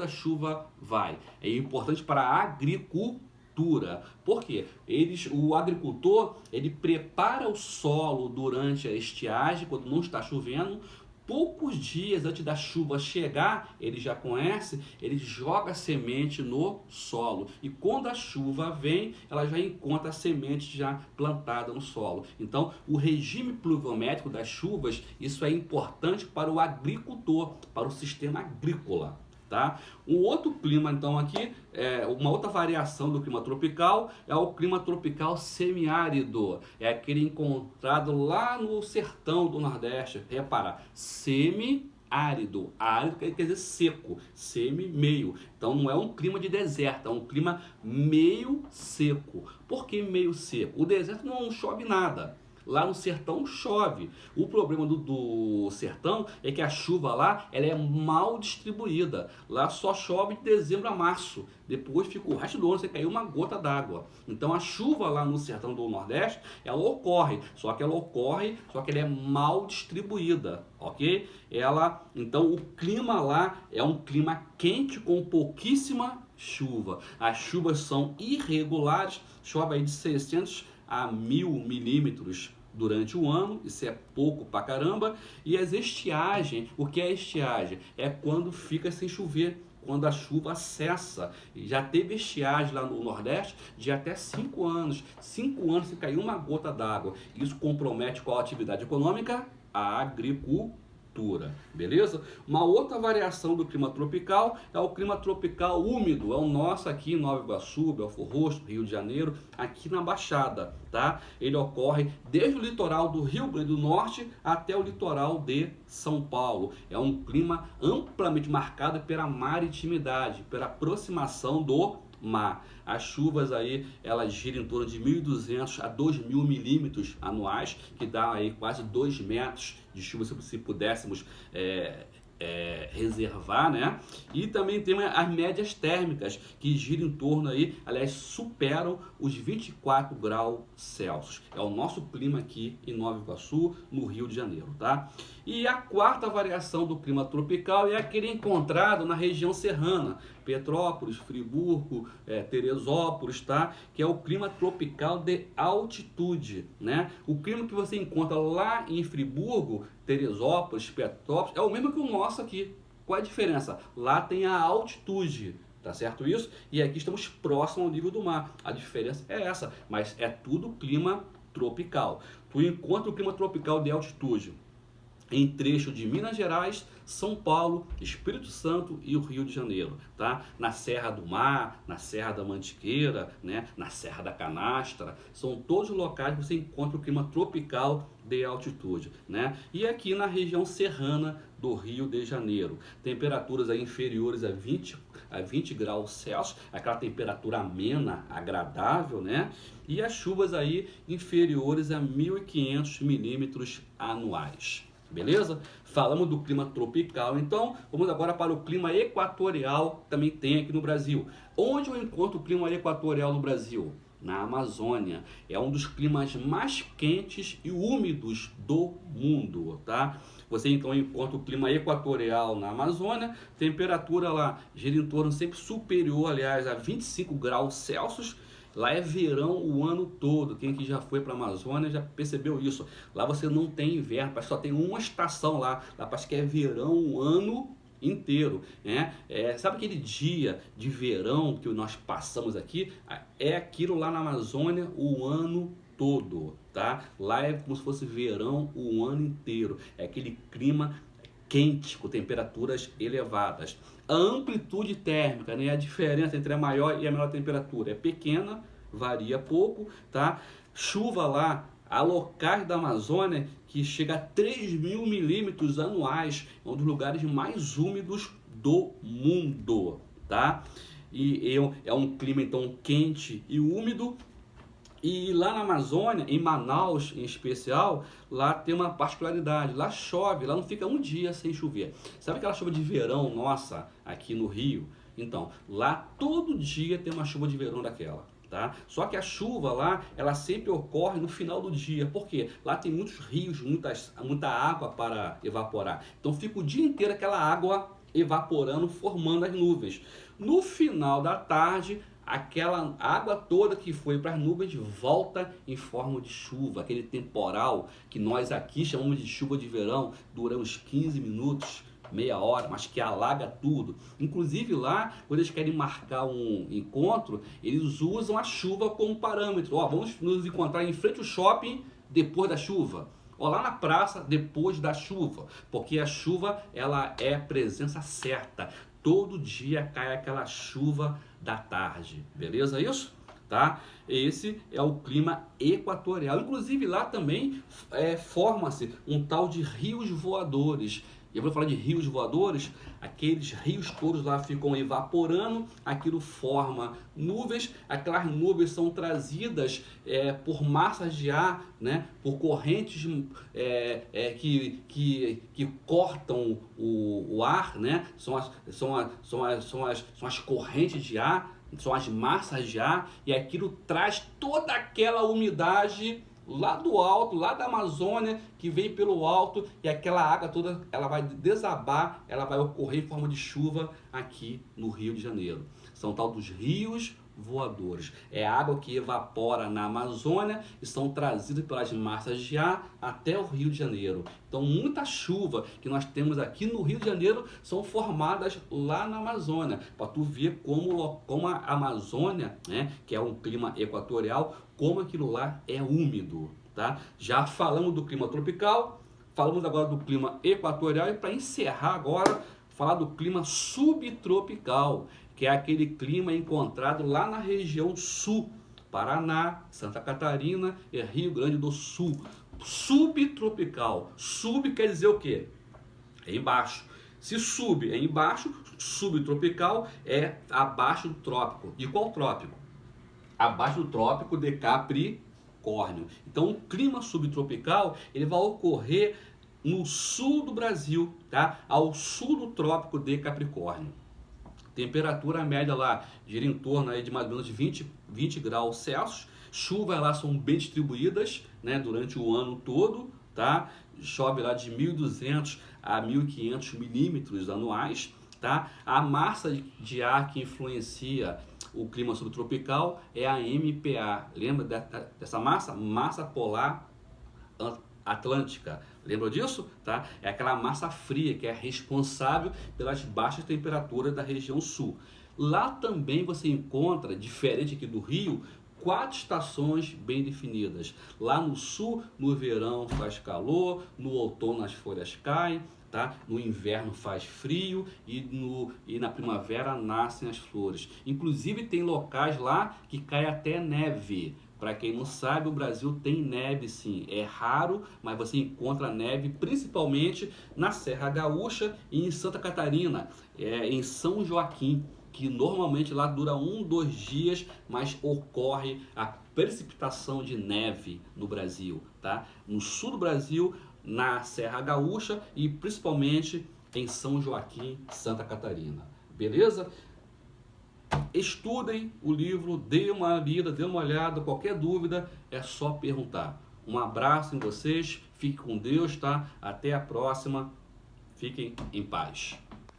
a chuva vai. É importante para a agricultura. Por quê? O agricultor, ele prepara o solo durante a estiagem, quando não está chovendo. Poucos dias antes da chuva chegar, ele já conhece, ele joga a semente no solo. E quando a chuva vem, ela já encontra a semente já plantada no solo. Então, o regime pluviométrico das chuvas, isso é importante para o agricultor, para o sistema agrícola. Tá? Um outro clima, então, aqui, uma outra variação do clima tropical é o clima tropical semiárido. É aquele encontrado lá no sertão do Nordeste. Repara, semiárido. Árido quer dizer seco, semi, meio. Então não é um clima de deserto, é um clima meio seco. Por que meio seco? O deserto não chove nada. Lá no sertão chove. O problema do sertão é que a chuva lá ela é mal distribuída. Lá só chove de dezembro a março. Depois fica o resto do ano sem cair uma gota d'água. Então a chuva lá no sertão do Nordeste, ela ocorre. Só que ela é mal distribuída, ok? Então o clima lá é um clima quente com pouquíssima chuva. As chuvas são irregulares, chove aí de 600 a 1000 milímetros durante o ano, isso é pouco pra caramba. E as estiagens, o que é estiagem? É quando fica sem chover, quando a chuva cessa. Já teve estiagem lá no Nordeste de até 5 anos. 5 anos sem cair uma gota d'água. Isso compromete qual atividade econômica? A agricultura. Beleza? Uma outra variação do clima tropical é o clima tropical úmido, é o nosso aqui em Nova Iguaçu, Belford Roxo, Rio de Janeiro, aqui na Baixada, tá? Ele ocorre desde o litoral do Rio Grande do Norte até o litoral de São Paulo. É um clima amplamente marcado pela maritimidade, pela aproximação do mar. As chuvas aí, elas giram em torno de 1.200 a 2.000 milímetros anuais, que dá aí quase 2 metros de chuva, se pudéssemos reservar, né? E também tem as médias térmicas, que giram em torno aí, aliás, superam os 24 graus Celsius. É o nosso clima aqui em Nova Iguaçu, no Rio de Janeiro, tá? E a quarta variação do clima tropical é aquele encontrado na região serrana, Petrópolis, Friburgo, Teresópolis, tá? Que é o clima tropical de altitude, né? O clima que você encontra lá em Friburgo, Teresópolis, Petrópolis, é o mesmo que o nosso aqui. Qual é a diferença? Lá tem a altitude, tá certo isso? E aqui estamos próximo ao nível do mar. A diferença é essa, mas é tudo clima tropical. Tu encontra o clima tropical de altitude em trecho de Minas Gerais, São Paulo, Espírito Santo e o Rio de Janeiro, tá? Na Serra do Mar, na Serra da Mantiqueira, né? Na Serra da Canastra, são todos os locais que você encontra o clima tropical de altitude, né? E aqui na região serrana do Rio de Janeiro, temperaturas aí inferiores a 20 graus Celsius, aquela temperatura amena, agradável, né? E as chuvas aí inferiores a 1.500 milímetros anuais. Beleza? Falamos do clima tropical, então vamos agora para o clima equatorial, também tem aqui no Brasil. Onde eu encontro o clima equatorial no Brasil? Na Amazônia. É um dos climas mais quentes e úmidos do mundo, tá? Você então encontra o clima equatorial na Amazônia, temperatura lá gira em torno sempre superior, aliás, a 25 graus Celsius. Lá é verão o ano todo. Quem que já foi para a Amazônia já percebeu isso. Lá você não tem inverno, parece que só tem uma estação lá. Lá parece que é verão o ano inteiro, né? Sabe aquele dia de verão que nós passamos aqui? É aquilo lá na Amazônia o ano todo, tá? Lá é como se fosse verão o ano inteiro. É aquele clima quente, com temperaturas elevadas. A amplitude térmica, né, a diferença entre a maior e a menor temperatura é pequena, varia pouco, tá? Chuva lá, há locais da Amazônia que chega a 3.000 milímetros anuais, é um dos lugares mais úmidos do mundo, tá? E é um clima então quente e úmido. E lá na Amazônia, em Manaus em especial, lá tem uma particularidade, lá chove, lá não fica um dia sem chover. Sabe aquela chuva de verão nossa aqui no Rio? Então, lá todo dia tem uma chuva de verão daquela, tá? Só que a chuva lá, ela sempre ocorre no final do dia, porque lá tem muitos rios, muita água para evaporar. Então fica o dia inteiro aquela água evaporando, formando as nuvens. No final da tarde, aquela água toda que foi para as nuvens volta em forma de chuva, aquele temporal que nós aqui chamamos de chuva de verão, dura uns 15 minutos, meia hora, mas que alaga tudo. Inclusive lá, quando eles querem marcar um encontro, eles usam a chuva como parâmetro. Ó, vamos nos encontrar em frente ao shopping depois da chuva. Ó, lá na praça depois da chuva, porque a chuva ela é presença certa. Todo dia cai aquela chuva da tarde, beleza isso? Tá? Esse é o clima equatorial. Inclusive lá também forma-se um tal de rios voadores. E eu vou falar de rios voadores, aqueles rios todos lá ficam evaporando, aquilo forma nuvens, aquelas nuvens são trazidas por massas de ar, né, por correntes que cortam o ar, né, são as correntes de ar, são as massas de ar, e aquilo traz toda aquela umidade lá do alto, lá da Amazônia, que vem pelo alto, e aquela água toda, ela vai desabar, ela vai ocorrer em forma de chuva aqui no Rio de Janeiro. São tal dos rios voadores. É água que evapora na Amazônia e são trazidas pelas massas de ar até o Rio de Janeiro. Então, muita chuva que nós temos aqui no Rio de Janeiro são formadas lá na Amazônia. Para tu ver como a Amazônia, né, que é um clima equatorial, como aquilo lá é úmido, tá? Já falamos do clima tropical, falamos agora do clima equatorial, e para encerrar agora, falar do clima subtropical, que é aquele clima encontrado lá na região sul, Paraná, Santa Catarina e Rio Grande do Sul. Subtropical. Sub quer dizer o quê? É embaixo. Se sub é embaixo, subtropical é abaixo do trópico. De qual trópico? Abaixo do trópico de Capricórnio. Então, o clima subtropical ele vai ocorrer no sul do Brasil, tá? Ao sul do trópico de Capricórnio. Temperatura média lá gira em torno aí de mais ou menos 20 graus Celsius. Chuvas lá são bem distribuídas, né, durante o ano todo, tá? Chove lá de 1.200 a 1.500 milímetros anuais, tá? A massa de ar que influencia o clima subtropical é a MPA. Lembra dessa massa? Massa polar atlântica. Lembra disso? Tá? É aquela massa fria que é responsável pelas baixas temperaturas da região sul. Lá também você encontra, diferente aqui do Rio, 4 estações bem definidas. Lá no sul, no verão faz calor, no outono as folhas caem, tá? No inverno faz frio e na primavera nascem as flores. Inclusive tem locais lá que cai até neve. Para quem não sabe, o Brasil tem neve sim, é raro, mas você encontra neve principalmente na Serra Gaúcha e em Santa Catarina, em São Joaquim, que normalmente lá dura 2 dias, mas ocorre a precipitação de neve no Brasil, tá? No sul do Brasil, na Serra Gaúcha e principalmente em São Joaquim, Santa Catarina. Beleza? Estudem o livro, dê uma lida, dê uma olhada, qualquer dúvida é só perguntar. Um abraço em vocês, fiquem com Deus, tá? Até a próxima, fiquem em paz.